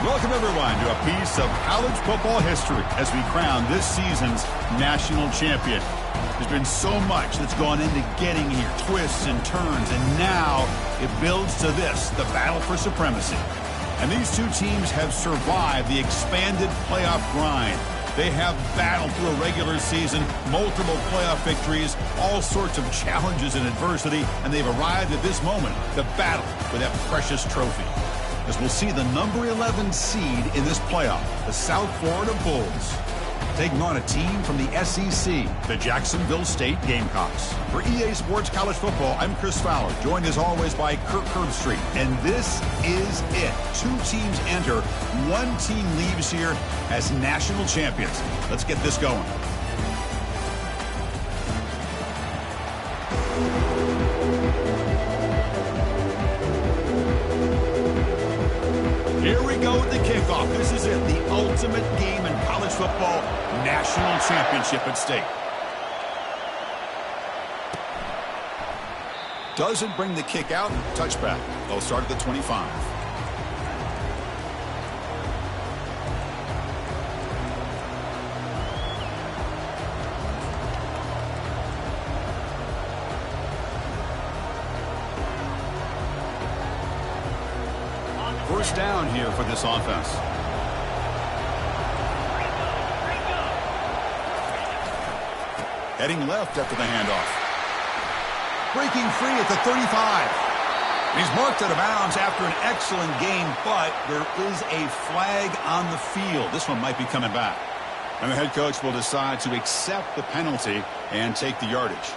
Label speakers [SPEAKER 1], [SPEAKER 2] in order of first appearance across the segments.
[SPEAKER 1] Welcome, everyone, to a piece of college football history as we crown this season's national champion. There's been so much that's gone into getting here, twists and turns, and now it builds to this, the battle for supremacy. And these two teams have survived the expanded playoff grind. They have battled through a regular season, multiple playoff victories, all sorts of challenges and adversity, and they've arrived at this moment, the battle for that precious trophy. As we'll see the number 11 seed in this playoff, the South Florida Bulls, taking on a team from the SEC, the Jacksonville State Gamecocks. For EA Sports College Football, I'm Chris Fowler, joined as always by Kirk Herbstreit. And this is it. Two teams enter, one team leaves here as national champions. Let's get this going. Here we go with the kickoff. This is it, the ultimate game in college football, national championship at stake. Doesn't bring the kick out, touchback. They'll start at the 25. First down here for this offense. Heading left after the handoff. Breaking free at the 35. He's marked out of bounds after an excellent game, but there is a flag on the field. This one might be coming back. And the head coach will decide to accept the penalty and take the yardage.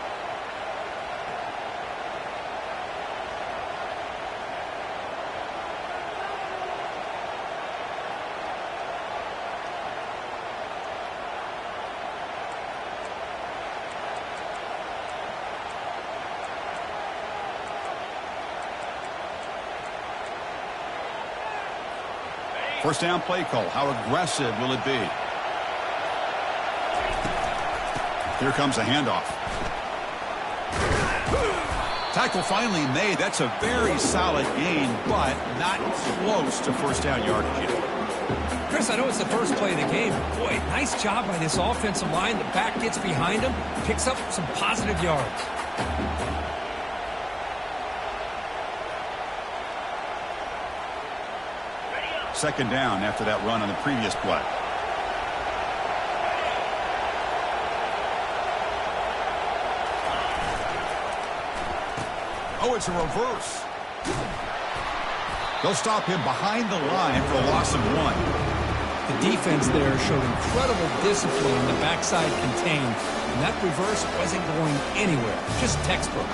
[SPEAKER 1] First down play call. How aggressive will it be? Here comes a handoff. Tackle finally made. That's a very solid gain, but not close to first down yardage yet.
[SPEAKER 2] Chris, I know it's the first play of the game. Boy, nice job by this offensive line. The back gets behind him, picks up some positive yards.
[SPEAKER 1] Second down after that run on the previous play. Oh, it's a reverse. They'll stop him behind the line for a loss of 1.
[SPEAKER 2] The defense there showed incredible discipline. The backside contained, and that reverse wasn't going anywhere. Just textbook.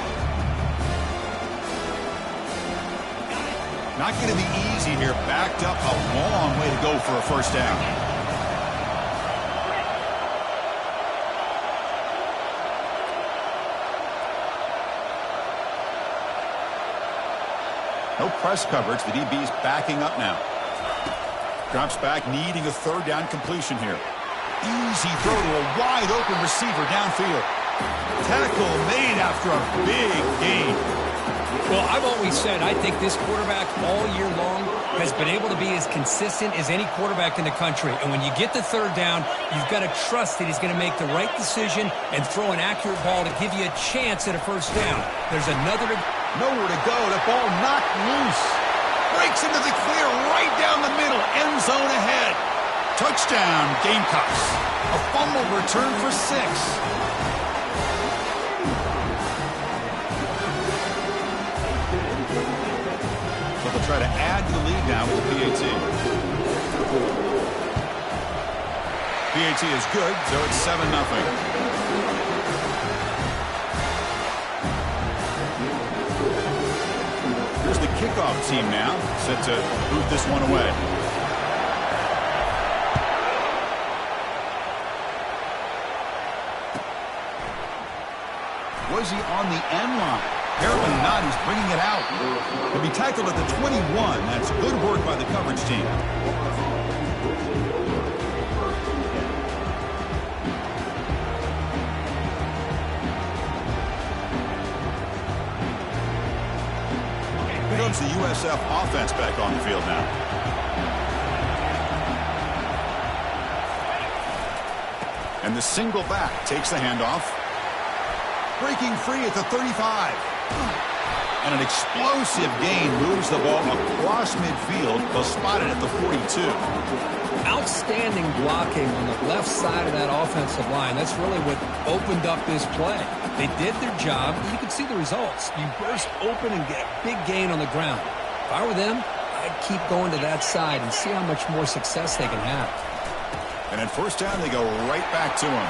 [SPEAKER 1] Not going to be easy here. Backed up a long way to go for a first down. No press coverage. The DB's backing up now. Drops back, needing a third down completion here. Easy throw to a wide open receiver downfield. Tackle made after a big gain.
[SPEAKER 2] Well, I've always said I think this quarterback all year long has been able to be as consistent as any quarterback in the country. And when you get the third down, you've got to trust that he's going to make the right decision and throw an accurate ball to give you a chance at a first down. There's another.
[SPEAKER 1] Nowhere to go. The ball knocked loose. Breaks into the clear right down the middle. End zone ahead. Touchdown, Gamecocks. A fumble return for 6. They'll try to add to the lead now with the PAT. PAT is good, so it's 7-0. Here's the kickoff team now, set to boot this one away. Was he on the end line? Apparently not. He's bringing it out. He'll be tackled at the 21. That's good work by the coverage team. Here comes the USF offense back on the field now. And the single back takes the handoff. Breaking free at the 35. And an explosive gain moves the ball across midfield, but spotted at the 42.
[SPEAKER 2] Outstanding blocking on the left side of that offensive line. That's really what opened up this play. They did their job. You can see the results. You burst open and get a big gain on the ground. If I were them, I'd keep going to that side and see how much more success they can have.
[SPEAKER 1] And at first down, they go right back to him.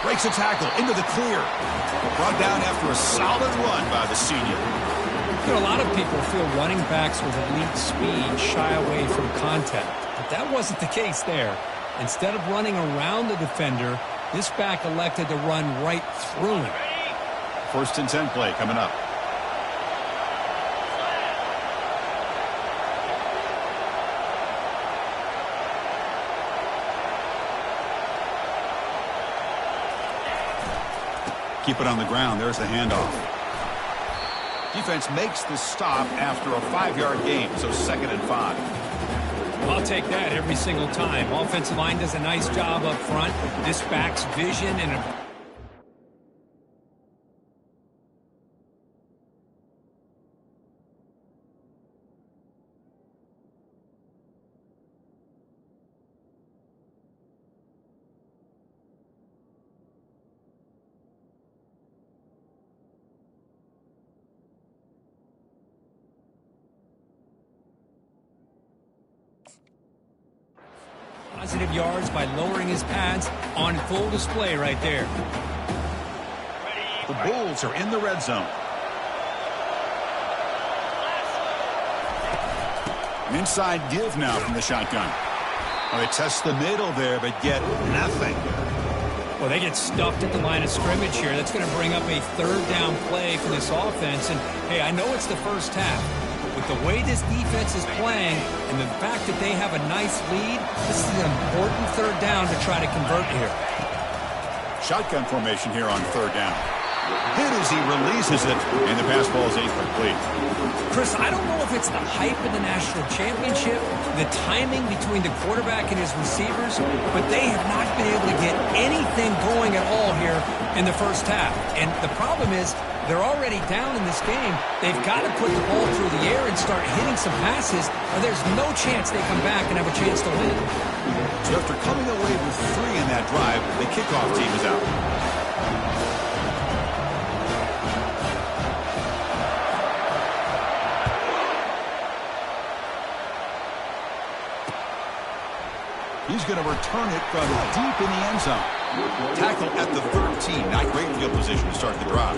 [SPEAKER 1] Breaks a tackle into the clear. Brought down after a solid run by the senior.
[SPEAKER 2] You know, a lot of people feel running backs with elite speed shy away from contact. But that wasn't the case there. Instead of running around the defender, this back elected to run right through him.
[SPEAKER 1] 1st and 10 play coming up. Keep it on the ground. There's the handoff. Defense makes the stop after a 5-yard gain, so 2nd and 5.
[SPEAKER 2] I'll take that every single time. Offensive line does a nice job up front. This back's vision and a positive yards by lowering his pads on full display right there.
[SPEAKER 1] The Bulls are in the red zone. An inside give now from the shotgun. Well, they test the middle there, but get nothing.
[SPEAKER 2] Well, they get stuffed at the line of scrimmage here. That's going to bring up a 3rd down play for this offense. And, hey, I know it's the first half. With the way this defense is playing and the fact that they have a nice lead, this is an important 3rd down to try to convert here.
[SPEAKER 1] Shotgun formation here on 3rd down. Hit as he releases it, and the pass ball is incomplete.
[SPEAKER 2] Chris, I don't know if it's the hype of the national championship, the timing between the quarterback and his receivers, but they have not been able to get anything going at all here in the first half. And the problem is, they're already down in this game. They've got to put the ball through the air and start hitting some passes, or there's no chance they come back and have a chance to win.
[SPEAKER 1] So after coming away with 3 in that drive, the kickoff team is out. He's going to return it from deep in the end zone. Tackle at the 13. Not great field position to start the drive.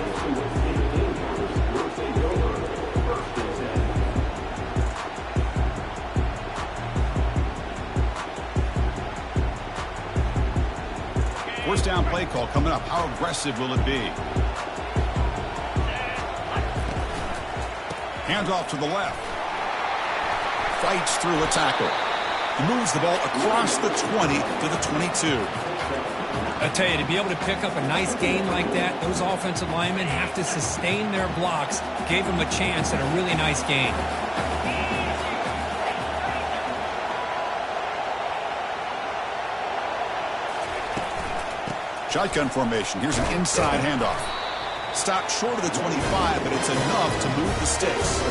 [SPEAKER 1] First down play call coming up. How aggressive will it be? Hands off to the left. Fights through a tackle. He moves the ball across the 20 to the 22.
[SPEAKER 2] I tell you, to be able to pick up a nice gain like that, those offensive linemen have to sustain their blocks. Gave him a chance at a really nice gain.
[SPEAKER 1] Shotgun formation. Here's an inside handoff. Stopped short of the 25, but it's enough to move the sticks.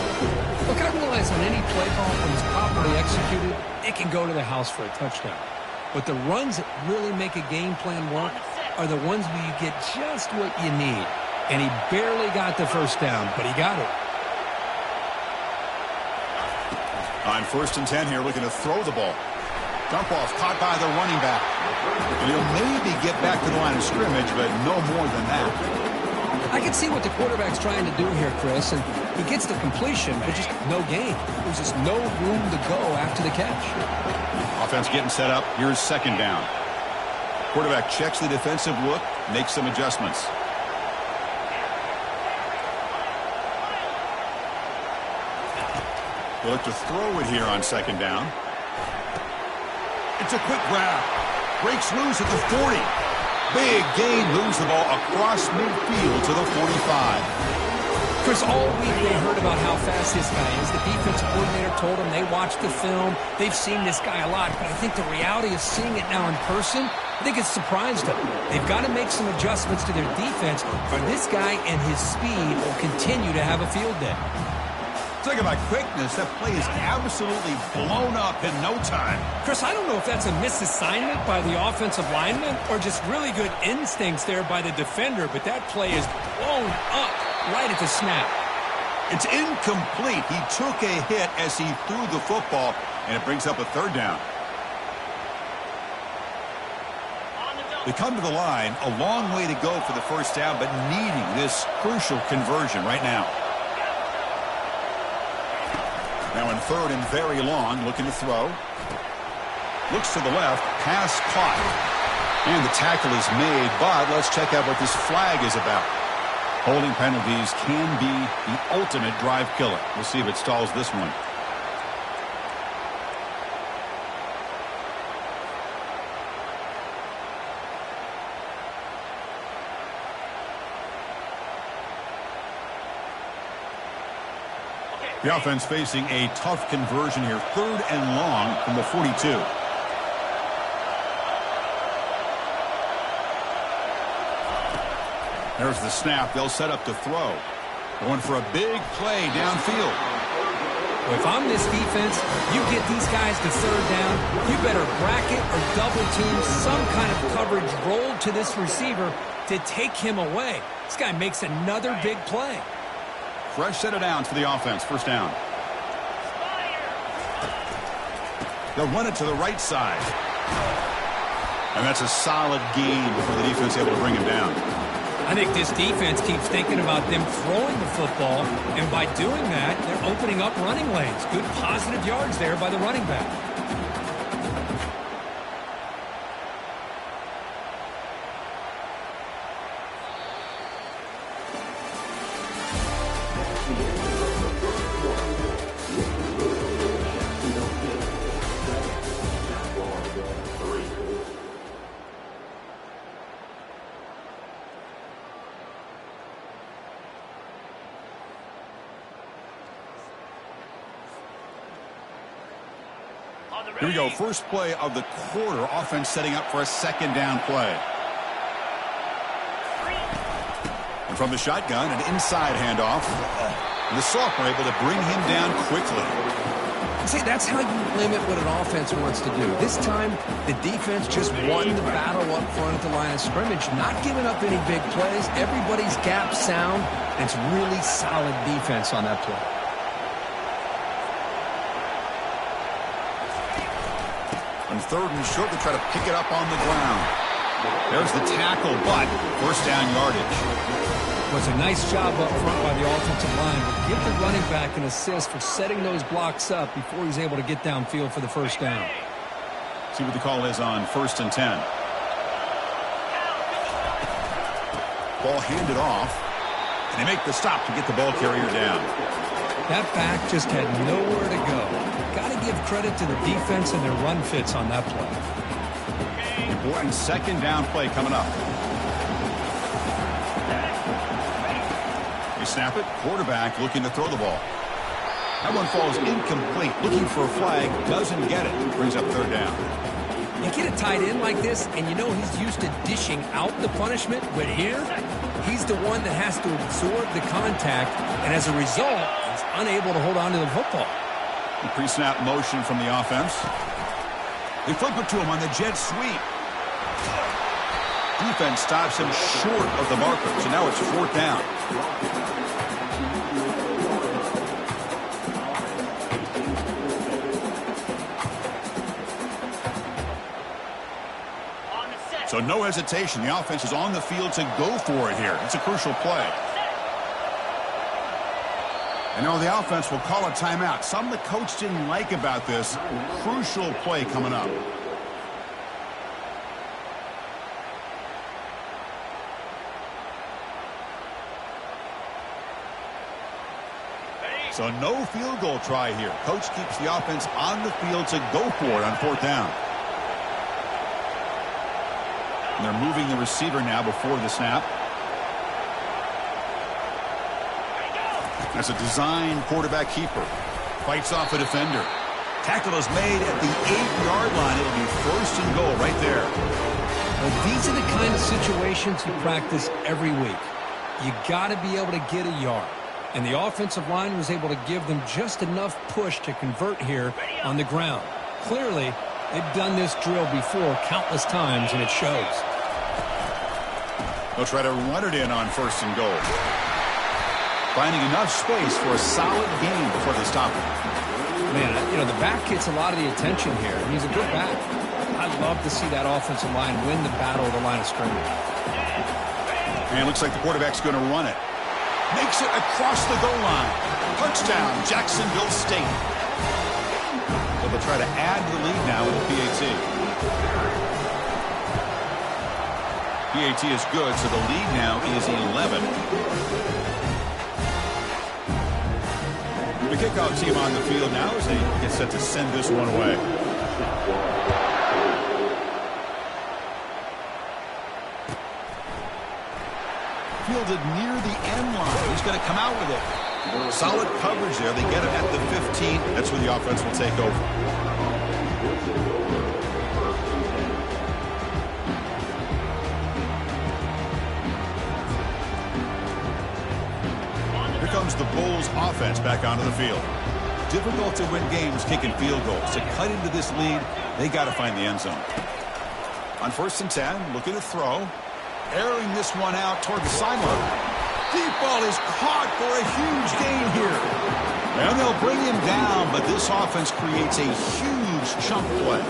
[SPEAKER 2] Look, I realize on any play call, when it's properly executed, it can go to the house for a touchdown. But the runs that really make a game plan work are the ones where you get just what you need. And he barely got the first down, but he got it.
[SPEAKER 1] On 1st and 10 here, looking to throw the ball. Dump off caught by the running back. And he'll maybe get back to the line of scrimmage, but no more than that.
[SPEAKER 2] I can see what the quarterback's trying to do here, Chris, and he gets the completion, but just no gain. There's just no room to go after the catch.
[SPEAKER 1] Offense getting set up. Here's 2nd down. Quarterback checks the defensive look, makes some adjustments. They'll look to throw it here on 2nd down. It's a quick grab. Breaks loose at the 40. Big gain, moves the ball across midfield to the 45.
[SPEAKER 2] Chris, all week they heard about how fast this guy is. The defensive coordinator told them they watched the film. They've seen this guy a lot, but I think the reality of seeing it now in person, I think it's surprised them. They've got to make some adjustments to their defense, or this guy and his speed will continue to have a field day.
[SPEAKER 1] Talk about quickness. That play is absolutely blown up in no time.
[SPEAKER 2] Chris, I don't know if that's a misassignment by the offensive lineman or just really good instincts there by the defender, but that play is blown up right at the snap.
[SPEAKER 1] It's incomplete. He took a hit as he threw the football, and it brings up a third down. They come to the line, a long way to go for the first down, but needing this crucial conversion right now. Now in third and very long, looking to throw. Looks to the left, pass caught. And the tackle is made, but let's check out what this flag is about. Holding penalties can be the ultimate drive killer. We'll see if it stalls this one. The offense facing a tough conversion here. Third and long from the 42. There's the snap. They'll set up to throw. Going for a big play downfield.
[SPEAKER 2] If I'm this defense, you get these guys to third down, you better bracket or double team some kind of coverage rolled to this receiver to take him away. This guy makes another big play.
[SPEAKER 1] Fresh set of downs for the offense. First down. They'll run it to the right side. And that's a solid gain before the defense able to bring him down.
[SPEAKER 2] I think this defense keeps thinking about them throwing the football, and by doing that, they're opening up running lanes. Good positive yards there by the running back.
[SPEAKER 1] Here we go. First play of the quarter. Offense setting up for a second down play. And from the shotgun, an inside handoff. And the sophomore able to bring him down quickly.
[SPEAKER 2] See, that's how you limit what an offense wants to do. This time, the defense just won the battle up front at the line of scrimmage, not giving up any big plays. Everybody's gap sound, and it's really solid defense on that play.
[SPEAKER 1] On third and short, they try to pick it up on the ground. There's the tackle, but first down yardage.
[SPEAKER 2] It was a nice job up front by the offensive line, but give the running back an assist for setting those blocks up before he's able to get downfield for the first down.
[SPEAKER 1] See what the call is on 1st and 10. Ball handed off, and they make the stop to get the ball carrier down.
[SPEAKER 2] That back just had nowhere to go. Got to give credit to the defense and their run fits on that play.
[SPEAKER 1] Important second down play coming up. They snap it. Quarterback looking to throw the ball. That one falls incomplete. Looking for a flag. Doesn't get it. Brings up third down.
[SPEAKER 2] You get a tight end like this, and you know he's used to dishing out the punishment, but here, he's the one that has to absorb the contact, and as a result, he's unable to hold on to the football.
[SPEAKER 1] The pre-snap motion from the offense. They flip it to him on the jet sweep. Defense stops him short of the marker, so now it's fourth down. So no hesitation. The offense is on the field to go for it here. It's a crucial play. And now the offense will call a timeout. Something the coach didn't like about this. Crucial play coming up. So no field goal try here. Coach keeps the offense on the field to go for it on fourth down. And they're moving the receiver now before the snap. That's a design quarterback keeper. Fights off a defender. Tackle is made at the 8-yard line. It'll be first and goal right there.
[SPEAKER 2] Well, these are the kind of situations you practice every week. You got to be able to get a yard. And the offensive line was able to give them just enough push to convert here on the ground. Clearly, they've done this drill before countless times, and it shows.
[SPEAKER 1] They'll try to run it in on 1st and goal. Finding enough space for a solid gain before they stop it.
[SPEAKER 2] Man, you know, the back gets a lot of the attention here. He's a good back. I'd love to see that offensive line win the battle of the line of scrimmage.
[SPEAKER 1] And it looks like the quarterback's going to run it. Makes it across the goal line. Touchdown, Jacksonville State. So they'll try to add to the lead now with the PAT. PAT is good, so the lead now is 11. The kickoff team on the field now as they get set to send this one away. Fielded near the end line. He's going to come out with it. Solid coverage there. They get him at the 15. That's where the offense will take over. Here comes the Bulls offense back onto the field. Difficult to win games kicking field goals. To cut into this lead, they got to find the end zone. On 1st and 10, looking to throw. Airing this one out toward the sideline. Deep ball is caught for a huge gain here. And they'll bring him down, but this offense creates a huge chunk play.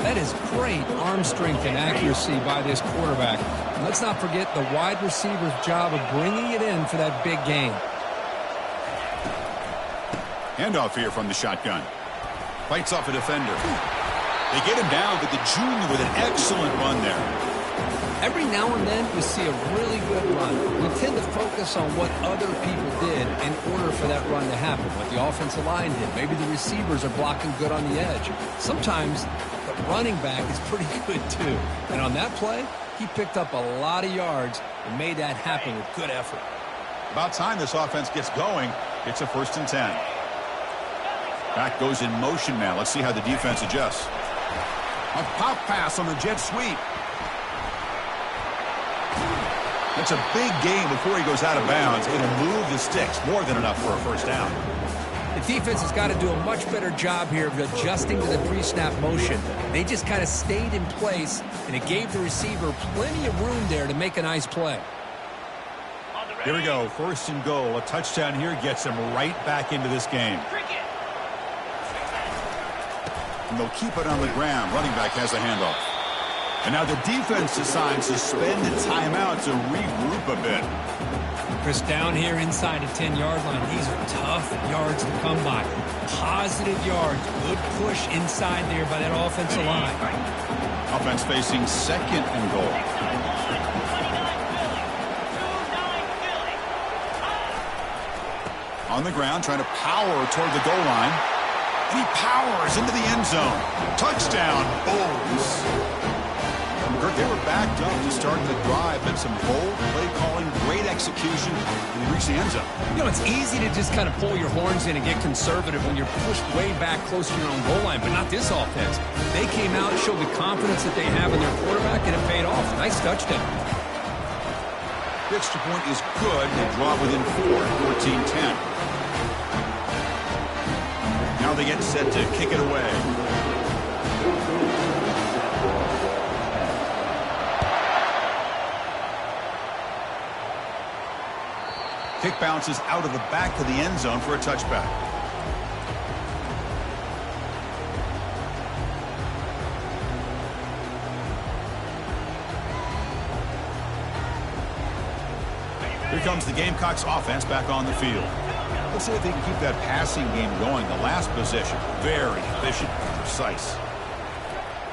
[SPEAKER 2] That is great arm strength and accuracy by this quarterback. And let's not forget the wide receiver's job of bringing it in for that big gain.
[SPEAKER 1] Handoff here from the shotgun. Fights off a defender. They get him down, but the junior with an excellent run there.
[SPEAKER 2] Every now and then you see a really good run. We tend to focus on what other people did in order for that run to happen. What the offensive line did. Maybe the receivers are blocking good on the edge. Sometimes the running back is pretty good too. And on that play, he picked up a lot of yards and made that happen with good effort.
[SPEAKER 1] About time this offense gets going. It's a 1st and 10. Back goes in motion now. Let's see how the defense adjusts. A pop pass on the jet sweep. It's a big gain before he goes out of bounds. It'll move the sticks. More than enough for a 1st down.
[SPEAKER 2] The defense has got to do a much better job here of adjusting to the pre-snap motion. They just kind of stayed in place, and it gave the receiver plenty of room there to make a nice play.
[SPEAKER 1] Here we go. 1st and goal. A touchdown here gets them right back into this game. And they'll keep it on the ground. Running back has the handoff. And now the defense decides to spend a timeout to regroup a bit.
[SPEAKER 2] Chris, down here inside the 10-yard line, these are tough yards to come by. Positive yards. Good push inside there by that offensive line.
[SPEAKER 1] Offense facing 2nd and goal. On the ground, trying to power toward the goal line. And he powers into the end zone. Touchdown, Bulls. Kirk, they were backed up to start the drive, but some bold play calling, great execution, and they reached the end zone.
[SPEAKER 2] You know, it's easy to just kind of pull your horns in and get conservative when you're pushed way back close to your own goal line, but not this offense. They came out, showed the confidence that they have in their quarterback, and it paid off. Nice touchdown.
[SPEAKER 1] Extra point is good. They draw within 4, 14-10. Now they get set to kick it away. Kick bounces out of the back of the end zone for a touchback. Here comes the Gamecocks offense back on the field. Let's see if they can keep that passing game going. The last possession, very efficient and precise.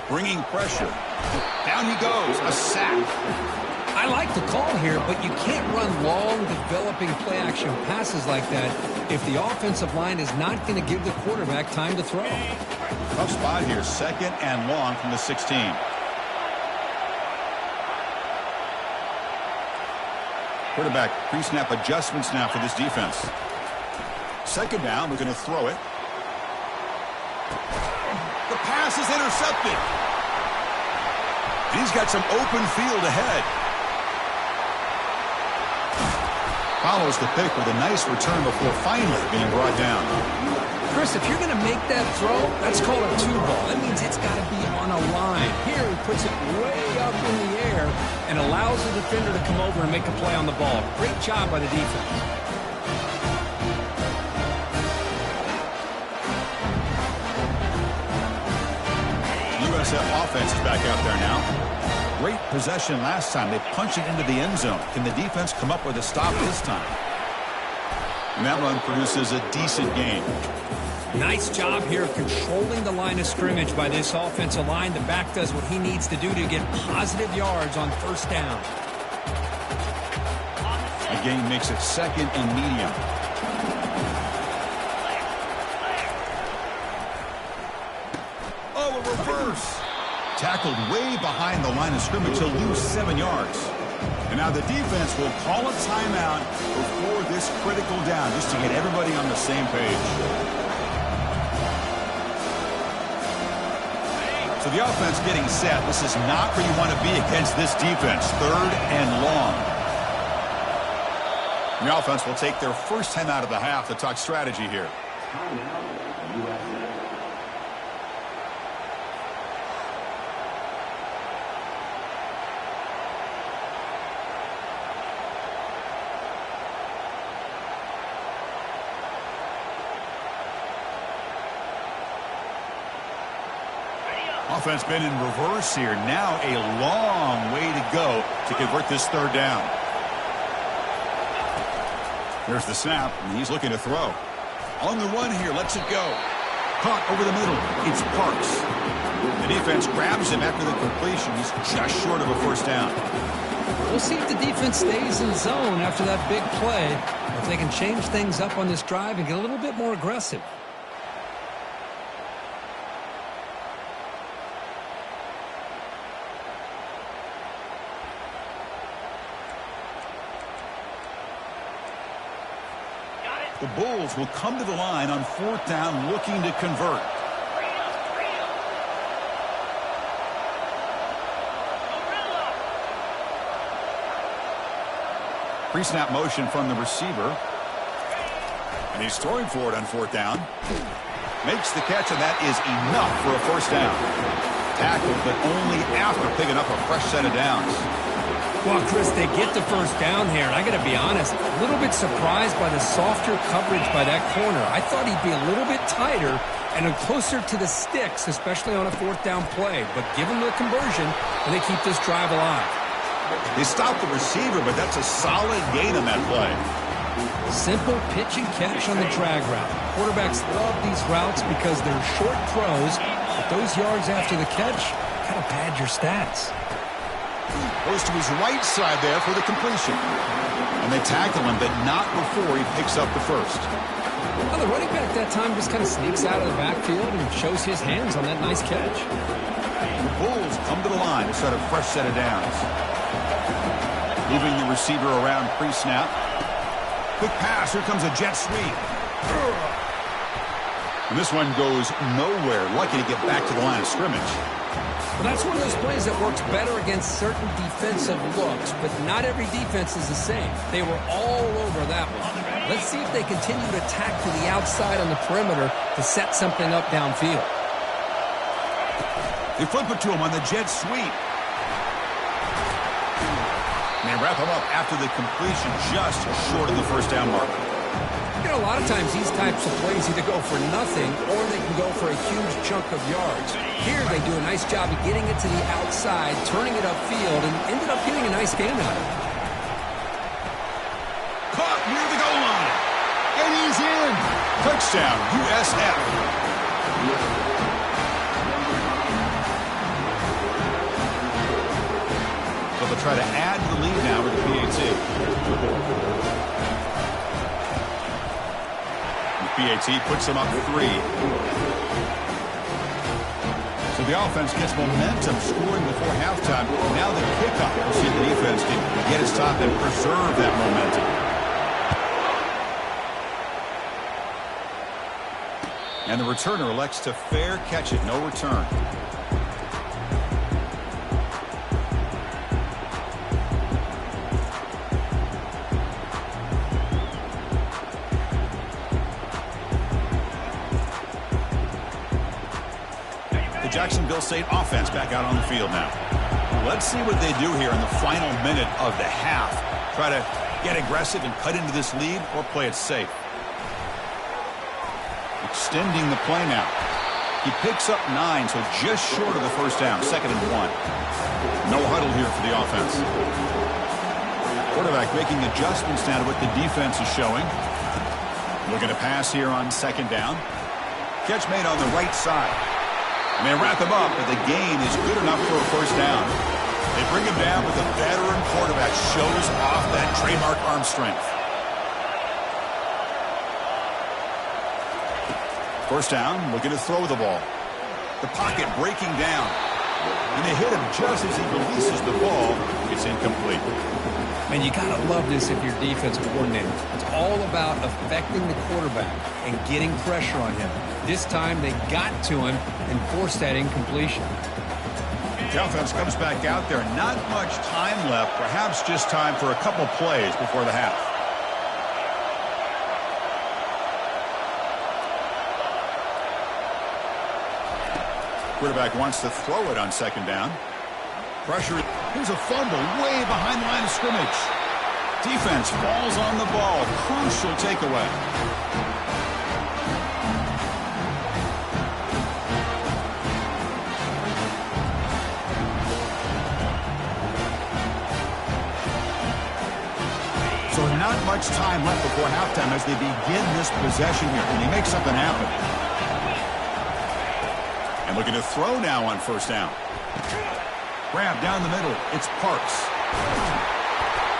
[SPEAKER 1] Bringing pressure. Down he goes, a sack.
[SPEAKER 2] I like the call here, but you can't run long, developing play-action passes like that if the offensive line is not going to give the quarterback time to throw.
[SPEAKER 1] Tough spot here, 2nd and long from the 16. Quarterback pre-snap adjustments now for this defense. 2nd down, we're going to throw it. The pass is intercepted. And he's got some open field ahead. Follows the pick with a nice return before finally being brought down.
[SPEAKER 2] Chris, if you're going to make that throw, that's called a two ball. That means it's got to be on a line. Here he puts it way up in the air and allows the defender to come over and make a play on the ball. Great job by the defense.
[SPEAKER 1] USF offense is back out there now. Great possession last time. They punch it into the end zone. Can the defense come up with a stop this time? And that run produces a decent gain.
[SPEAKER 2] Nice job here of controlling the line of scrimmage by this offensive line. The back does what he needs to do to get positive yards on first down.
[SPEAKER 1] The gain makes it second and medium. Oh, a reverse. Tackled way behind the line of scrimmage. He'll lose 7 yards. And now the defense will call a timeout before this critical down, just to get everybody on the same page. So the offense getting set. This is not where you want to be against this defense. 3rd and long. The offense will take their first time out of the half to talk strategy here. Offense been in reverse here. Now a long way to go to convert this 3rd down. There's the snap, and he's looking to throw. On the run here, lets it go. Caught over the middle. It's Parks. The defense grabs him after the completion. He's just short of a first down.
[SPEAKER 2] We'll see if the defense stays in zone after that big play, or if they can change things up on this drive and get a little bit more aggressive.
[SPEAKER 1] The Bulls will come to the line on 4th down looking to convert. Pre-snap motion from the receiver. And he's throwing for it on 4th down. Makes the catch, and that is enough for a first down. Tackled, but only after picking up a fresh set of downs.
[SPEAKER 2] Well, Chris, they get the first down here, and I got to be honest, a little bit surprised by the softer coverage by that corner. I thought he'd be a little bit tighter and closer to the sticks, especially on a 4th down play. But give him the conversion, and they keep this drive alive.
[SPEAKER 1] They stop the receiver, but that's a solid gain on that play.
[SPEAKER 2] Simple pitch and catch on the drag route. Quarterbacks love these routes because they're short throws, but those yards after the catch kind of pad your stats.
[SPEAKER 1] Goes to his right side there for the completion. And they tackle him, but not before he picks up the first.
[SPEAKER 2] Well, the running back that time just kind of sneaks out of the backfield and shows his hands on that nice catch.
[SPEAKER 1] The Bulls come to the line to start a fresh set of downs. Moving the receiver around pre-snap. Quick pass. Here comes a jet sweep. And this one goes nowhere. Lucky to get back to the line of scrimmage.
[SPEAKER 2] Well, that's one of those plays that works better against certain defensive looks, but not every defense is the same. They were all over that one. Let's see if they continue to attack to the outside on the perimeter to set something up downfield.
[SPEAKER 1] They flip it to him on the jet sweep. And they wrap him up after the completion, just short of the first down marker.
[SPEAKER 2] You know, a lot of times these types of plays either go for nothing or they can go for a huge chunk of yards. Here they do a nice job of getting it to the outside, turning it upfield, and ended up getting a nice gain out of it.
[SPEAKER 1] Caught near the goal line. And he's in. Touchdown, USF. So they'll try to add to the lead now with the PAT. PAT puts them up 3. So the offense gets momentum scoring before halftime. Now the kickoff. We'll see if the defense can get a stop and preserve that momentum. And the returner elects to fair catch it. No return. Jacksonville State offense back out on the field now. Let's see what they do here in the final minute of the half. Try to get aggressive and cut into this lead, or play it safe. Extending the play now. He picks up 9, so just short of the first down. 2nd and 1. No huddle here for the offense. Quarterback making adjustments now to what the defense is showing. Looking to pass here on 2nd down. Catch made on the right side. And they wrap him up, but the gain is good enough for a first down. They bring him down, but the veteran quarterback shows off that trademark arm strength. First down, looking to throw the ball. The pocket breaking down. And they hit him just as he releases the ball. It's incomplete.
[SPEAKER 2] And you got to love this if you're defensive coordinator. It's all about affecting the quarterback and getting pressure on him. This time they got to him and forced that incompletion.
[SPEAKER 1] The offense comes back out there. Not much time left. Perhaps just time for a couple plays before the half. Quarterback wants to throw it on 2nd down. Pressure. Here's a fumble way behind the line of scrimmage. Defense falls on the ball. Crucial takeaway. So not much time left before halftime as they begin this possession here. And he makes something happen. And looking to throw now on 1st down. Grab down the middle. It's Parks.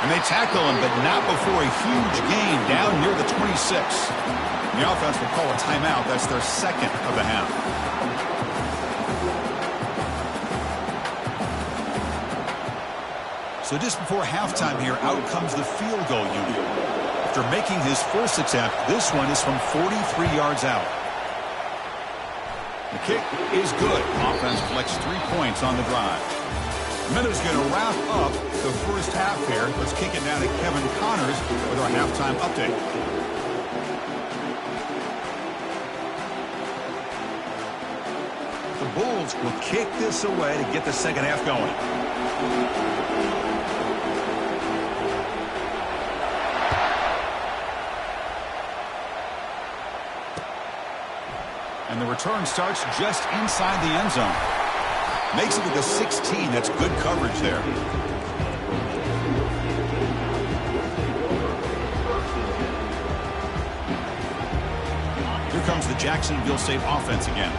[SPEAKER 1] And they tackle him, but not before a huge gain down near the 26. And the offense will call a timeout. That's their 2nd of the half. So just before halftime here, out comes the field goal unit. After making his first attempt, this one is from 43 yards out. The kick is good. Offense collects 3 points on the drive. Minute's going to wrap up the first half here. Let's kick it down to Kevin Connors with our halftime update. The Bulls will kick this away to get the second half going. And the return starts just inside the end zone. Makes it to the 16. That's good coverage there. Here comes the Jacksonville State offense again.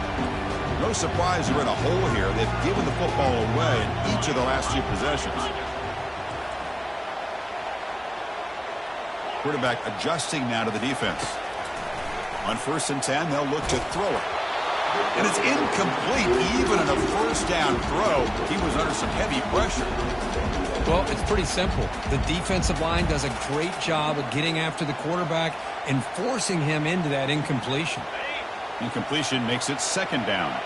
[SPEAKER 1] No surprise they're in a hole here. They've given the football away in each of the last 2 possessions. Quarterback adjusting now to the defense. On 1st and 10, they'll look to throw it. And it's incomplete. Even on a first down throw, he was under some heavy pressure.
[SPEAKER 2] Well, it's pretty simple. The defensive line does a great job of getting after the quarterback and forcing him into that incompletion.
[SPEAKER 1] Incompletion makes it 2nd down.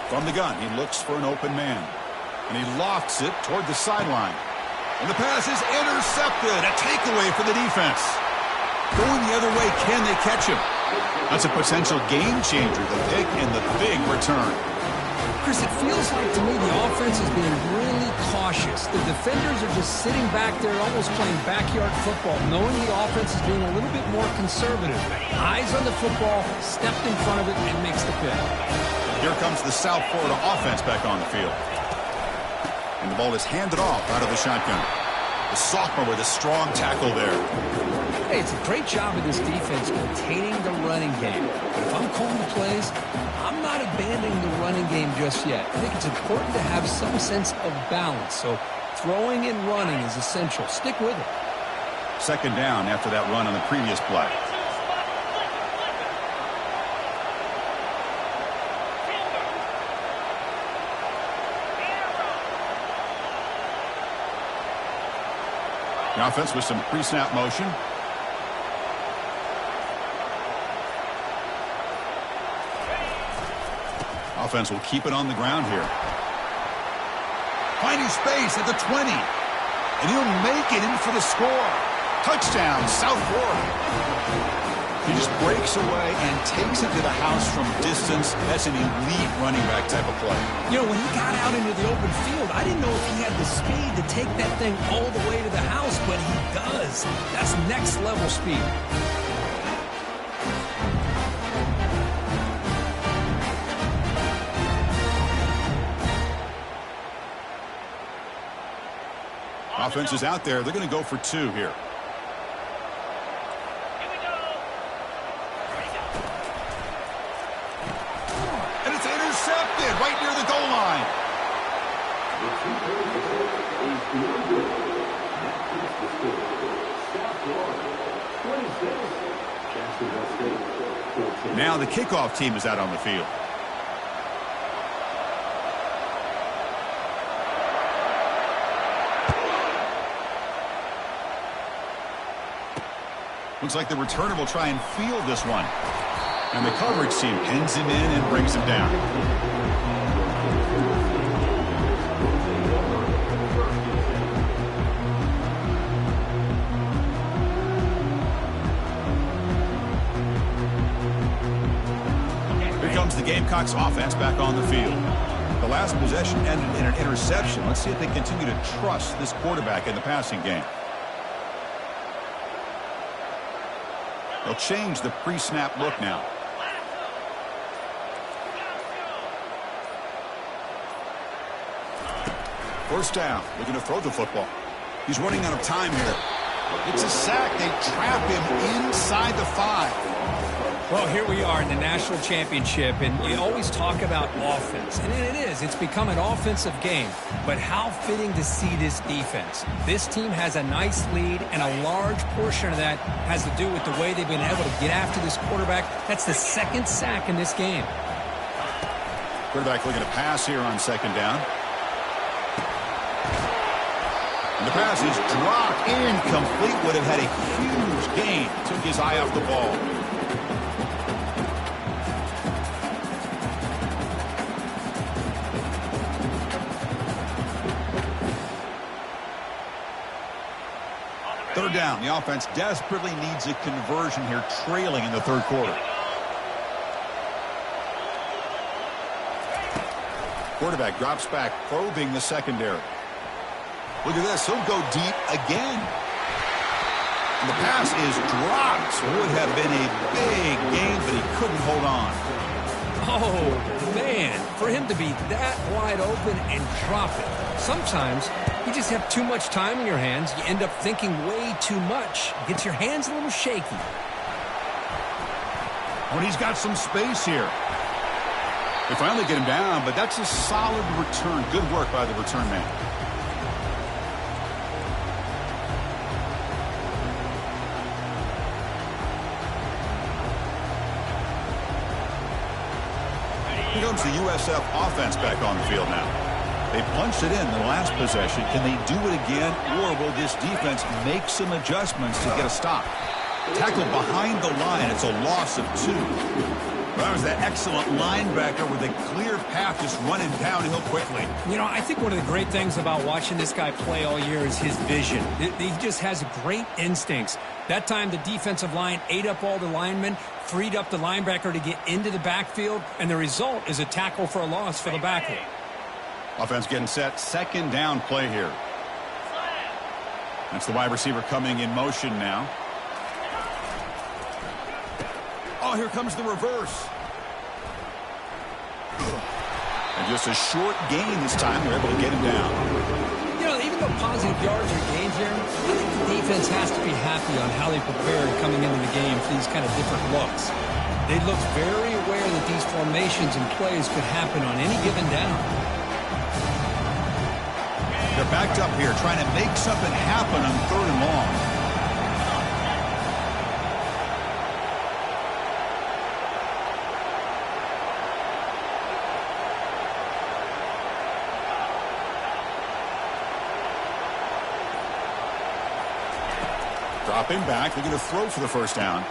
[SPEAKER 1] From the gun, he looks for an open man. And he lofts it toward the sideline. And the pass is intercepted. A takeaway for the defense. Going the other way, can they catch him? That's a potential game changer, the pick and the big return.
[SPEAKER 2] Chris, it feels like to me the offense is being really cautious. The defenders are just sitting back there almost playing backyard football, knowing the offense is being a little bit more conservative. Eyes on the football, stepped in front of it, and makes the pick.
[SPEAKER 1] Here comes the South Florida offense back on the field. And the ball is handed off out of the shotgun. The sophomore with a strong tackle there.
[SPEAKER 2] Hey, it's a great job of this defense containing the running game. But if I'm calling the plays, I'm not abandoning the running game just yet. I think it's important to have some sense of balance. So throwing and running is essential. Stick with it.
[SPEAKER 1] 2nd down after that run on the previous play. The offense with some pre-snap motion. Offense will keep it on the ground here. Finding space at the 20. And he'll make it in for the score. Touchdown, South Florida. He just breaks away and takes it to the house from distance. That's an elite running back type of play.
[SPEAKER 2] You know, when he got out into the open field, I didn't know if he had the speed to take that thing all the way to the house, but he does. That's next level speed.
[SPEAKER 1] Offense is out there. They're going to go for 2 here. And it's intercepted right near the goal line. Now the kickoff team is out on the field. Looks like the returner will try and field this one. And the coverage team pins him in and brings him down. Here comes the Gamecocks offense back on the field. The last possession ended in an interception. Let's see if they continue to trust this quarterback in the passing game. They'll change the pre-snap look now. First down, looking to throw the football. He's running out of time here. It's a sack. They trap him inside the 5.
[SPEAKER 2] Well, here we are in the national championship, and you always talk about offense. And it is. It's become an offensive game. But how fitting to see this defense. This team has a nice lead, and a large portion of that has to do with the way they've been able to get after this quarterback. That's the second sack in this game.
[SPEAKER 1] Quarterback looking to pass here on second down. And the pass is dropped. Incomplete. Would have had a huge gain. Took his eye off the ball. Third down. The offense desperately needs a conversion here, trailing in the third quarter. Quarterback drops back, probing the secondary. Look at this. He'll go deep again. And the pass is dropped. Would have been a big gain, but he couldn't hold on.
[SPEAKER 2] Oh, man. For him to be that wide open and drop it. Sometimes you just have too much time in your hands. You end up thinking way too much. Gets your hands a little shaky.
[SPEAKER 1] When he's got some space here. They finally get him down, but that's a solid return. Good work by the return man. Here comes the USF offense back on the field now. They punched it in the last possession. Can they do it again, or will this defense make some adjustments to get a stop? Tackled behind the line. It's a loss of 2. That was that excellent linebacker with a clear path just running downhill quickly.
[SPEAKER 2] You know, I think one of the great things about watching this guy play all year is his vision. He just has great instincts. That time the defensive line ate up all the linemen, freed up the linebacker to get into the backfield, and the result is a tackle for a loss for the backer.
[SPEAKER 1] Offense getting set. Second down play here. That's the wide receiver coming in motion now. Oh, here comes the reverse. And just a short gain this time. They're able to get him down.
[SPEAKER 2] You know, even though positive yards are gained here, I think the defense has to be happy on how they prepared coming into the game for these kind of different looks. They looked very aware that these formations and plays could happen on any given down.
[SPEAKER 1] They're backed up here trying to make something happen on third and long. Dropping back, they're going to throw for the first down.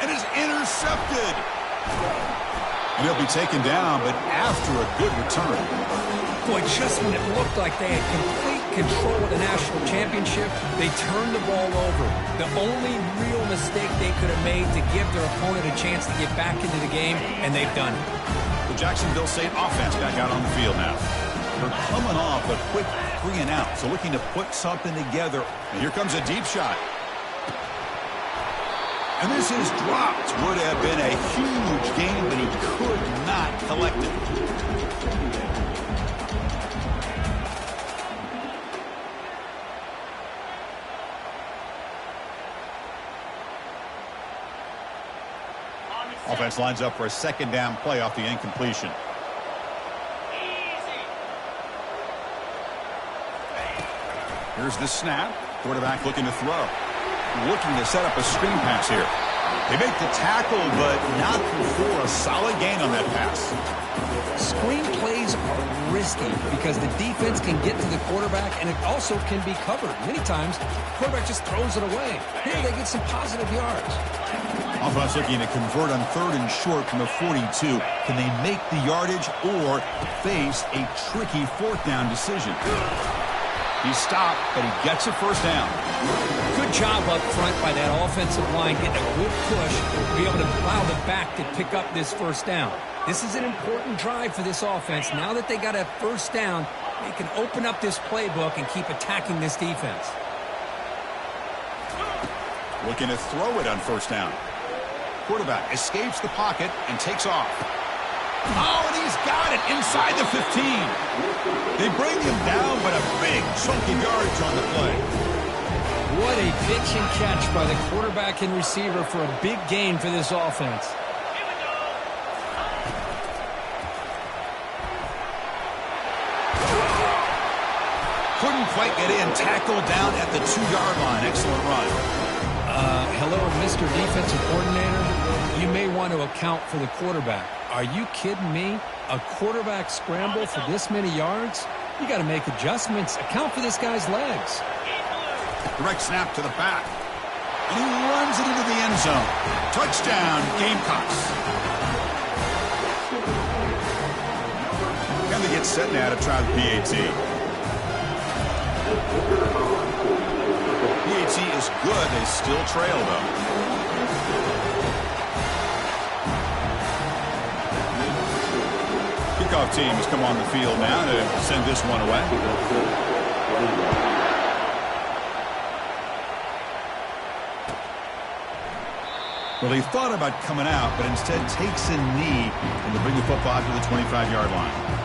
[SPEAKER 1] And it's intercepted. And he'll be taken down, but after a good return.
[SPEAKER 2] Boy, just when it looked like they had complete control of the national championship, they turned the ball over. The only real mistake they could have made to give their opponent a chance to get back into the game, and they've done it.
[SPEAKER 1] The Jacksonville State offense back out on the field now. They're coming off a quick 3 and out, so looking to put something together. And here comes a deep shot. And this is dropped. Would have been a huge game, but he could not collect it. Offense lines up for a second down play off the incompletion. Here's the snap. Quarterback looking to throw. Looking to set up a screen pass here. They make the tackle, but not before a solid gain on that pass.
[SPEAKER 2] Screen plays are risky because the defense can get to the quarterback, and it also can be covered. Many times, the quarterback just throws it away. Here they get some positive yards.
[SPEAKER 1] Offense looking to convert on 3rd and short from the 42. Can they make the yardage or face a tricky 4th down decision? He stopped, but he gets a first down.
[SPEAKER 2] Good job up front by that offensive line, getting a good push to be able to allow the back to pick up this first down. This is an important drive for this offense. Now that they got a first down, they can open up this playbook and keep attacking this defense.
[SPEAKER 1] Looking to throw it on first down. Quarterback escapes the pocket and takes off. Oh, and he's got it inside the 15. They bring him down, but a big chunk of yardage on the play.
[SPEAKER 2] What a pitch and catch by the quarterback and receiver for a big gain for this offense.
[SPEAKER 1] Couldn't quite get in. Tackled down at the 2-yard line. Excellent run.
[SPEAKER 2] Hello, Mr. Defensive Coordinator. You may want to account for the quarterback. Are you kidding me? A quarterback scramble for this many yards? You got to make adjustments. Account for this guy's legs.
[SPEAKER 1] Direct snap to the back. And he runs it into the end zone. Touchdown, Gamecocks. And they get set now to try the PAT. PAT is good. They still trail, though. Kickoff team has come on the field now to send this one away. Well, he thought about coming out, but instead takes a knee and to bring the football to the 25-yard line.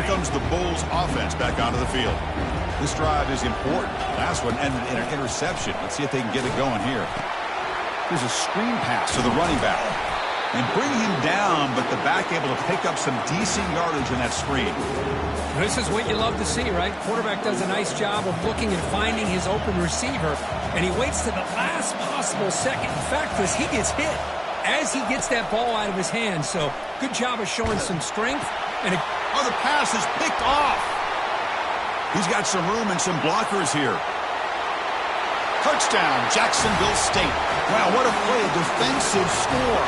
[SPEAKER 1] Comes the Bulls offense back onto the field. This drive is important. Last one ended in an interception. Let's see if they can get it going here. Here's a screen pass to the running back. And bring him down, but the back able to pick up some decent yardage in that screen.
[SPEAKER 2] This is what you love to see, right? Quarterback does a nice job of looking and finding his open receiver, and he waits to the last possible second. In fact, as he gets hit, as he gets that ball out of his hands. So good job of showing some strength. And
[SPEAKER 1] oh, the pass is picked off. He's got some room and some blockers here. Touchdown, Jacksonville State. Wow, what a play, a defensive score.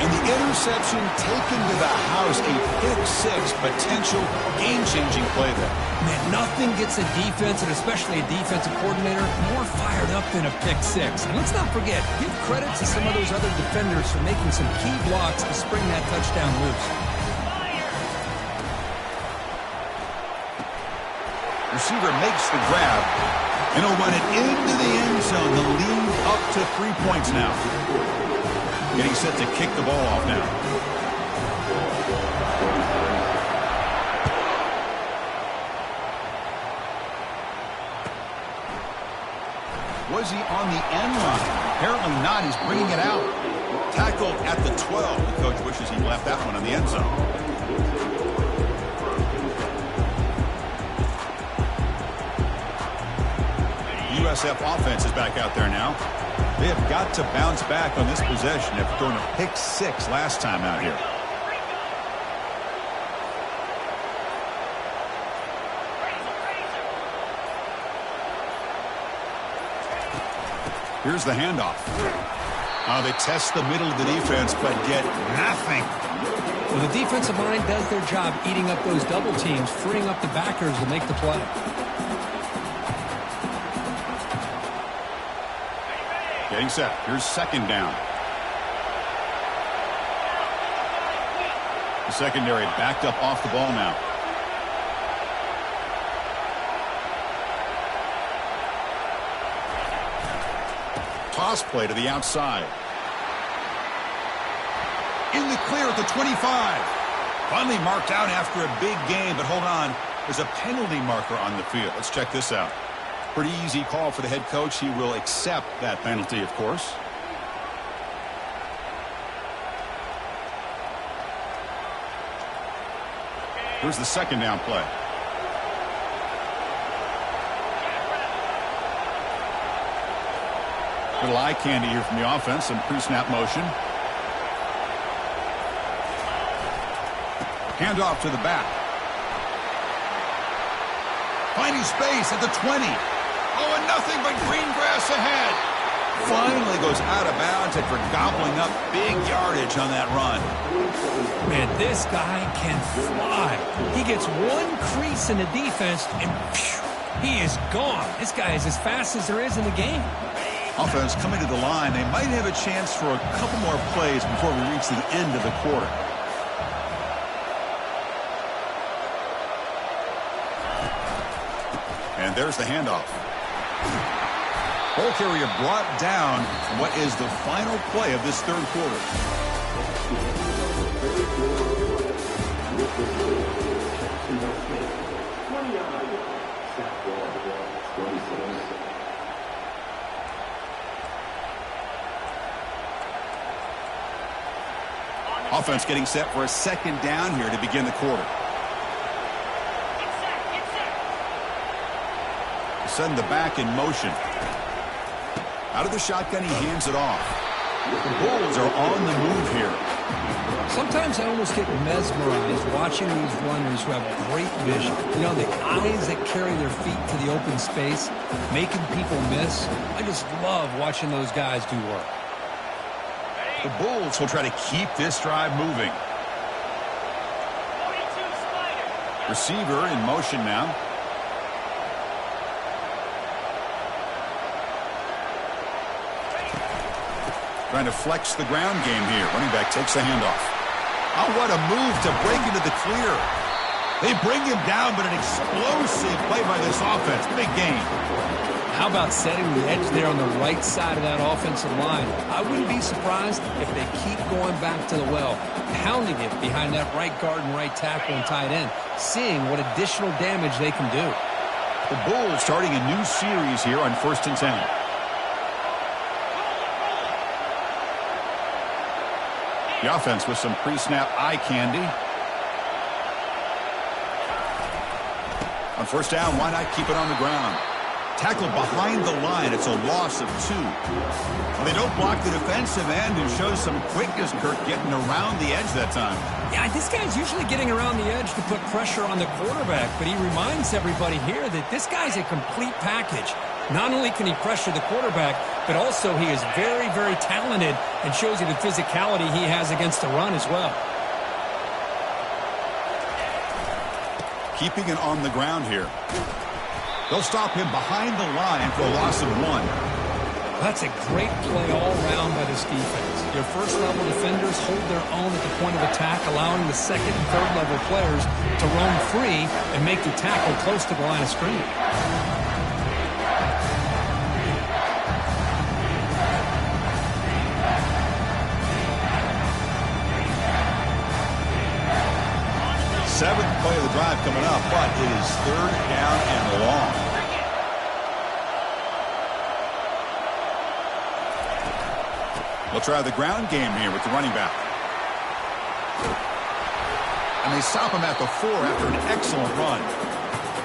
[SPEAKER 1] And the interception taken to the house, a pick-6 potential game-changing play there.
[SPEAKER 2] Man, nothing gets a defense, and especially a defensive coordinator, more fired up than a pick-6. And let's not forget, give credit to some of those other defenders for making some key blocks to spring that touchdown loose.
[SPEAKER 1] Receiver makes the grab, and he'll run it into the end zone. The lead up to 3 points now. Getting set to kick the ball off now. Was he on the end line? Apparently not. He's bringing it out. Tackled at the 12. The coach wishes he left that one in the end zone. USF offense is back out there now. They have got to bounce back on this possession after throwing a pick-6 last time out here. Here's the handoff. They test the middle of the defense, but get nothing.
[SPEAKER 2] Well, the defensive line does their job eating up those double teams, freeing up the backers to make the play.
[SPEAKER 1] Getting set. Here's second down. The secondary backed up off the ball now. Toss play to the outside. In the clear at the 25. Finally marked out after a big game, but hold on. There's a penalty marker on the field. Let's check this out. Pretty easy call for the head coach. He will accept that penalty, of course. Here's the second down play. Little eye candy here from the offense. Some pre-snap motion. Handoff to the back. Finding space at the 20. Oh, and nothing but green grass ahead. Finally goes out of bounds after gobbling up big yardage on that run.
[SPEAKER 2] Man, this guy can fly. He gets one crease in the defense, and phew, he is gone. This guy is as fast as there is in the game.
[SPEAKER 1] Offense coming to the line. They might have a chance for a couple more plays before we reach the end of the quarter. And there's the handoff. Ball carrier brought down. What is the final play of this third quarter? Offense getting set for a second down here to begin the quarter. Send the back in motion. Out of the shotgun, he hands it off. The Bulls are on the move here.
[SPEAKER 2] Sometimes I almost get mesmerized watching these runners who have great vision. You know, the eyes that carry their feet to the open space, making people miss. I just love watching those guys do work.
[SPEAKER 1] The Bulls will try to keep this drive moving. Receiver in motion now. Trying to flex the ground game here. Running back takes the handoff. Oh, what a move to break into the clear. They bring him down, but an explosive play by this offense. Big game.
[SPEAKER 2] How about setting the edge there on the right side of that offensive line? I wouldn't be surprised if they keep going back to the well, pounding it behind that right guard and right tackle and tight end, seeing what additional damage they can do.
[SPEAKER 1] The Bulls starting a new series here on 1st and 10. The offense with some pre-snap eye candy. On first down, why not keep it on the ground? Tackled behind the line. It's a loss of 2. Well, they don't block the defensive end and show some quickness, Kirk, getting around the edge that time.
[SPEAKER 2] Yeah, this guy's usually getting around the edge to put pressure on the quarterback, but he reminds everybody here that this guy's a complete package. Not only can he pressure the quarterback, but also he is very, very talented and shows you the physicality he has against the run as well.
[SPEAKER 1] Keeping it on the ground here. They'll stop him behind the line for a loss of 1.
[SPEAKER 2] That's a great play all around by this defense. Your first-level defenders hold their own at the point of attack, allowing the second and third-level players to roam free and make the tackle close to the line of scrimmage.
[SPEAKER 1] Seventh play of the drive coming up, but it is third down and long. We'll try the ground game here with the running back. And they stop him at the 4 after an excellent run.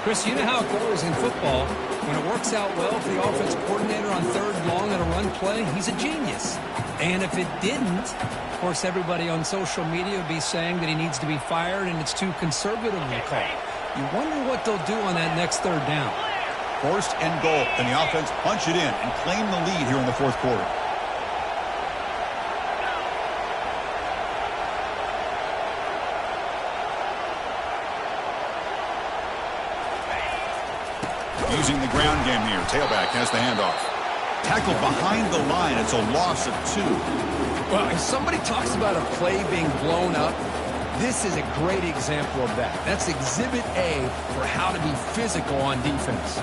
[SPEAKER 2] Chris, you know how it goes in football. When it works out well for the offensive coordinator on third and long on a run play, he's a genius. And if it didn't, of course, everybody on social media would be saying that he needs to be fired and it's too conservative of a call. You wonder what they'll do on that next third down.
[SPEAKER 1] First and goal. And the offense punch it in and claim the lead here in the fourth quarter. Using the ground game here. Tailback has the handoff. Tackle behind the line. It's a loss of 2.
[SPEAKER 2] Well, if somebody talks about a play being blown up, this is a great example of that. That's exhibit A for how to be physical on defense.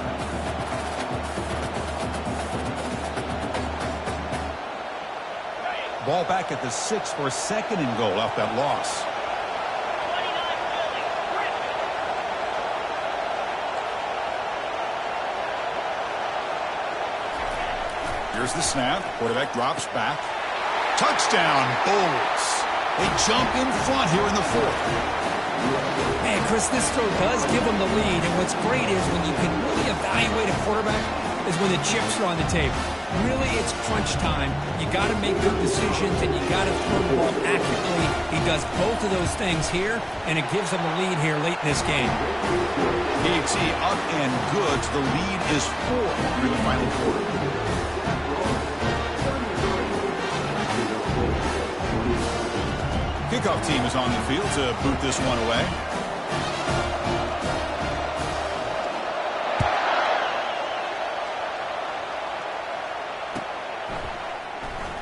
[SPEAKER 1] Ball back at the 6 for a second and goal off that loss. Here's the snap. Quarterback drops back. Touchdown, Bulls. They jump in front here in the fourth.
[SPEAKER 2] Man, Chris, this throw does give them the lead, and what's great is when you can really evaluate a quarterback is when the chips are on the table. Really, it's crunch time. You got to make good decisions, and you got to throw the ball accurately. He does both of those things here, and it gives them the lead here late in this game.
[SPEAKER 1] PAT up and good. The lead is 4 through the final quarter. Kickoff team is on the field to boot this one away.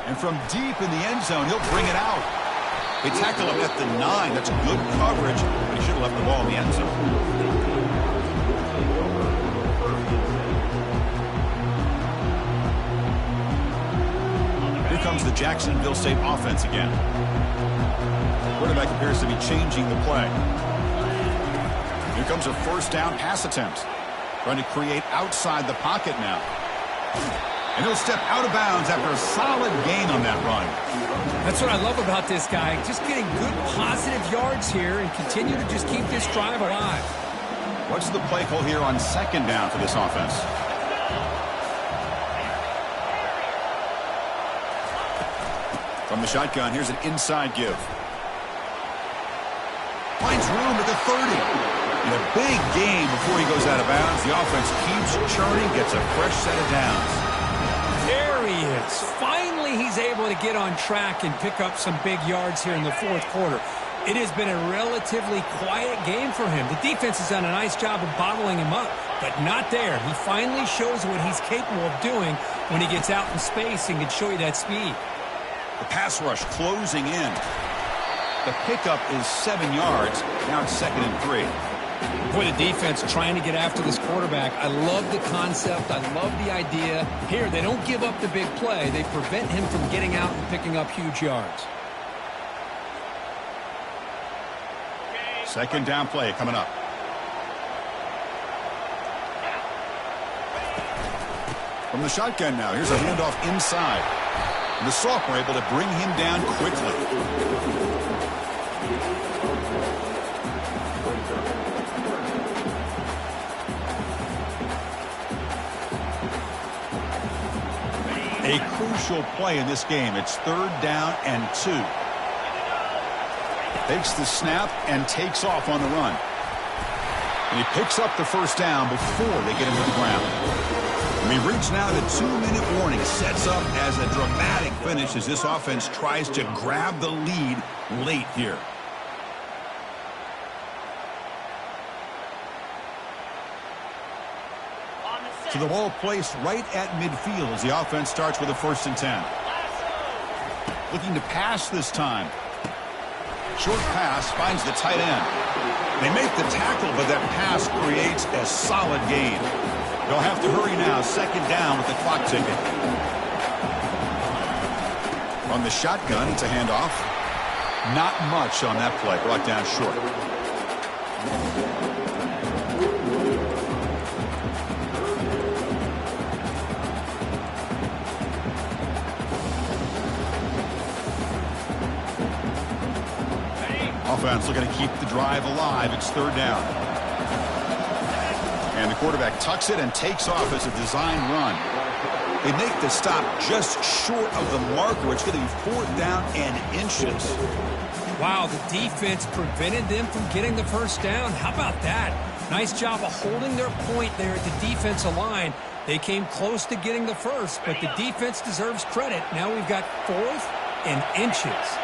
[SPEAKER 1] And from deep in the end zone, he'll bring it out. They tackle him at the 9. That's good coverage, but he should have left the ball in the end zone. Here comes the Jacksonville State offense again. Quarterback appears to be changing the play. Here comes a first down pass attempt. Trying to create outside the pocket now. And he'll step out of bounds after a solid gain on that run.
[SPEAKER 2] That's what I love about this guy. Just getting good positive yards here and continue to just keep this drive alive.
[SPEAKER 1] What's the play call here on second down for this offense? From the shotgun, here's an inside give. Finds room at the 30. In a big game before he goes out of bounds, the offense keeps churning, gets a fresh set of downs.
[SPEAKER 2] There he is. Finally, he's able to get on track and pick up some big yards here in the fourth quarter. It has been a relatively quiet game for him. The defense has done a nice job of bottling him up, but not there. He finally shows what he's capable of doing when he gets out in space and can show you that speed.
[SPEAKER 1] The pass rush closing in. The pickup is 7 yards. Now it's 2nd and 3.
[SPEAKER 2] Boy, the defense trying to get after this quarterback. I love the concept. I love the idea. Here, they don't give up the big play. They prevent him from getting out and picking up huge yards.
[SPEAKER 1] Second down play coming up. From the shotgun now, here's a handoff inside. And the sophomore able to bring him down quickly. A crucial play in this game. It's 3rd down and 2. Takes the snap and takes off on the run. And he picks up the first down before they get him to the ground. And we reach now the 2-minute warning. Sets up as a dramatic finish as this offense tries to grab the lead late here. So the ball placed right at midfield as the offense starts with a 1st and 10. Looking to pass this time. Short pass finds the tight end. They make the tackle, but that pass creates a solid gain. They'll have to hurry now. 2nd down with the clock ticking. On the shotgun, it's a handoff. Not much on that play. Brought down short. Offense looking to keep the drive alive. It's 3rd down. And the quarterback tucks it and takes off as a design run. They make the stop just short of the marker. It's going to be 4th down and inches.
[SPEAKER 2] Wow, the defense prevented them from getting the first down. How about that? Nice job of holding their point there at the defensive line. They came close to getting the first, but the defense deserves credit. Now we've got 4th and inches.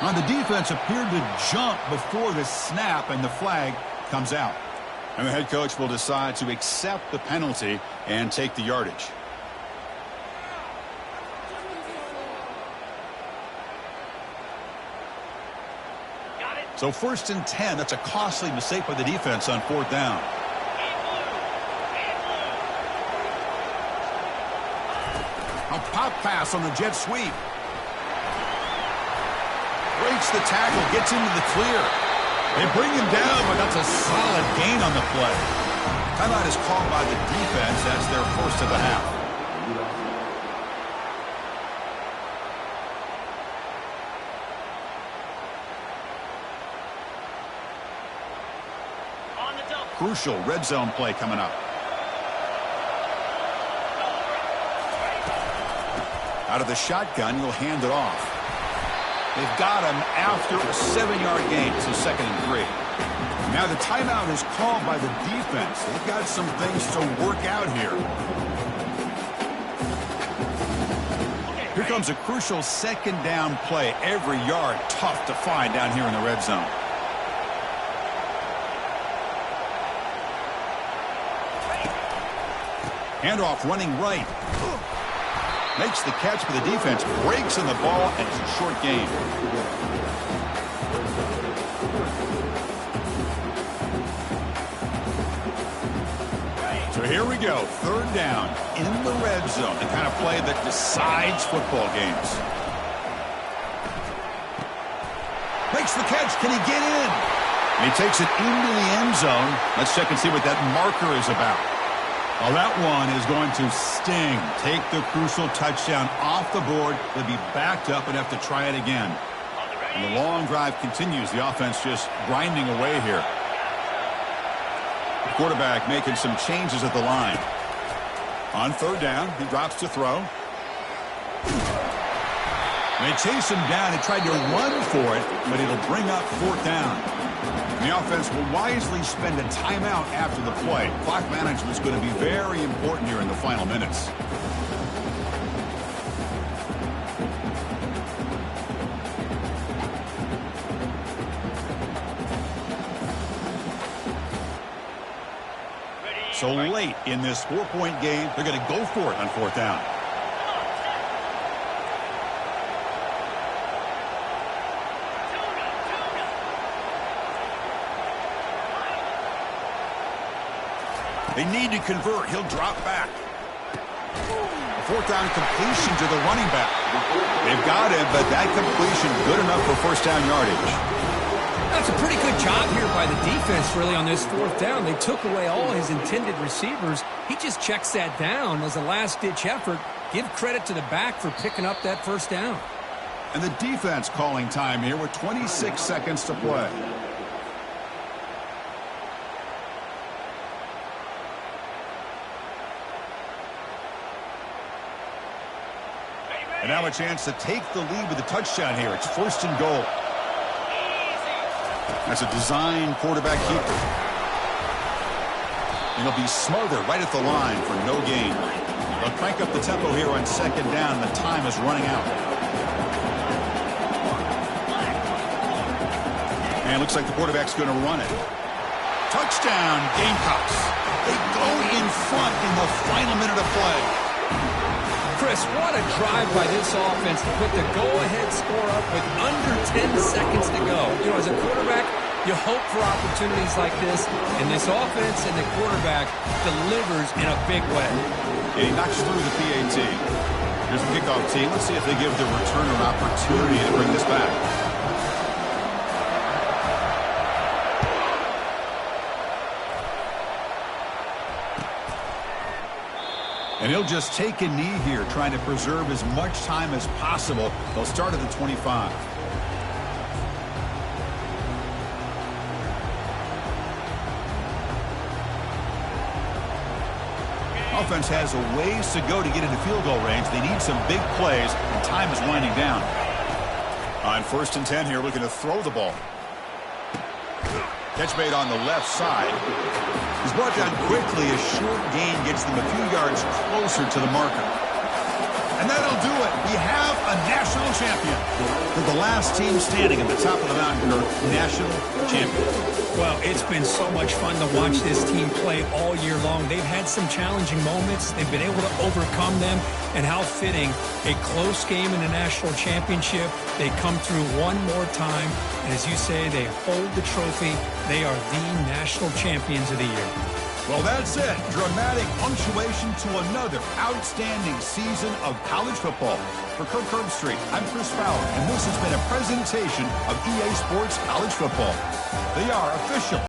[SPEAKER 1] Now the defense appeared to jump before the snap, and the flag comes out. And the head coach will decide to accept the penalty and take the yardage. So 1st and 10, that's a costly mistake by the defense on 4th down. A pop pass on the jet sweep. Breaks the tackle, gets into the clear. They bring him down, but that's a solid gain on the play. Timeout is called by the defense. That's their first of the half. Crucial red zone play coming up. Out of the shotgun, he'll hand it off. They've got him after a 7-yard gain, so 2nd and 3. Now the timeout is called by the defense. They've got some things to work out here. Here comes a crucial 2nd down play. Every yard tough to find down here in the red zone. Handoff running right. Makes the catch, but the defense breaks in the ball, and it's a short gain. So here we go. 3rd down in the red zone. The kind of play that decides football games. Makes the catch. Can he get in? And he takes it into the end zone. Let's check and see what that marker is about. Well, that one is going to sting. Take the crucial touchdown off the board. They'll be backed up and have to try it again. And the long drive continues. The offense just grinding away here. The quarterback making some changes at the line. On 3rd down, he drops to throw. They chase him down. He tried to run for it, but it'll bring up 4th down. The offense will wisely spend a timeout after the play. Clock management is going to be very important here in the final minutes. So late in this 4-point game, they're going to go for it on 4th down. They need to convert. He'll drop back. A 4th down completion to the running back. They've got him, but that completion good enough for 1st down yardage.
[SPEAKER 2] That's a pretty good job here by the defense, really, on this 4th down. They took away all his intended receivers. He just checks that down as a last-ditch effort. Give credit to the back for picking up that 1st down.
[SPEAKER 1] And the defense calling time here with 26 seconds to play. And now a chance to take the lead with a touchdown here. It's 1st and goal. That's a design quarterback keeper. And he'll be smothered right at the line for no gain. They'll crank up the tempo here on 2nd down. The time is running out. And it looks like the quarterback's going to run it. Touchdown, Gamecocks. They go in front in the final minute of play.
[SPEAKER 2] Chris, what a drive by this offense to put the go-ahead score up with under 10 seconds to go. You know, as a quarterback, you hope for opportunities like this, and this offense and the quarterback delivers in a big way.
[SPEAKER 1] And he knocks through the PAT. Here's the kickoff team. Let's see if they give the returner an opportunity to bring this back. And he'll just take a knee here, trying to preserve as much time as possible. They'll start at the 25. Offense has a ways to go to get into field goal range. They need some big plays, and time is winding down. On 1st and 10 here, looking to throw the ball. Catch made on the left side. He's brought down quickly. A short gain gets them a few yards closer to the marker. And that'll do it. We have a national champion. They're the last team standing at the top of the mountain are national champions.
[SPEAKER 2] Well, it's been so much fun to watch this team play all year long. They've had some challenging moments. They've been able to overcome them. And how fitting, a close game in the national championship. They come through one more time. And as you say, they hold the trophy. They are the national champions of the year.
[SPEAKER 1] Well, that's it. Dramatic punctuation to another outstanding season of college football. For Kirk Herbstreit, I'm Chris Fowler, and this has been a presentation of EA Sports College Football. They are official